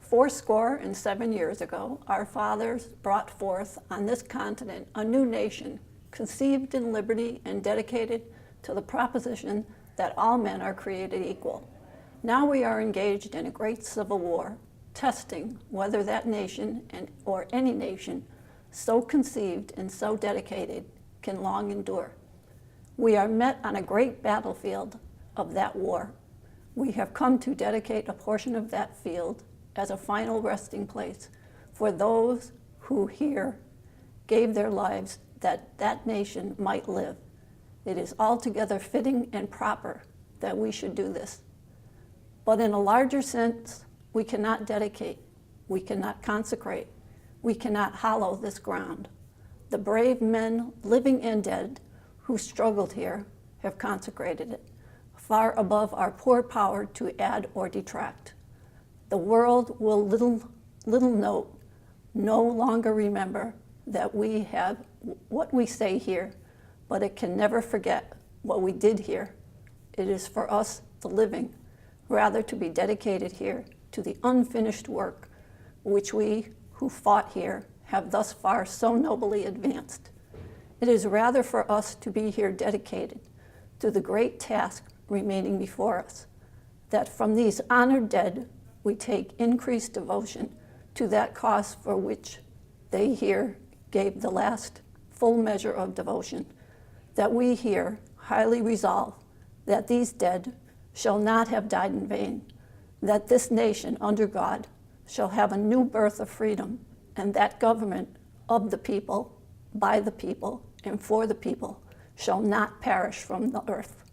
407 years ago, our fathers brought forth on this continent a new nation, conceived in liberty and dedicated to the proposition that all men are created equal. Now we are engaged in a great civil war, testing whether that nation or any nation so conceived and so dedicated can long endure. We are met on a great battlefield of that war. We have come to dedicate a portion of that field as a final resting place for those who here gave their lives that that nation might live. It is altogether fitting and proper that we should do this. But in a larger sense, we cannot dedicate, we cannot consecrate, we cannot hallow this ground. The brave men, living and dead, who struggled here have consecrated it, far above our poor power to add or detract. The world will little note, no longer remember that we have what we say here, but it can never forget what we did here. It is for us, the living, rather to be dedicated here to the unfinished work which we who fought here have thus far so nobly advanced. It is rather for us to be here dedicated to the great task remaining before us, that from these honored dead we take increased devotion to that cause for which they here gave the last full measure of devotion, that we here highly resolve that these dead shall not have died in vain, that this nation under God shall have a new birth of freedom, and that government of the people, by the people, and for the people shall not perish from the earth.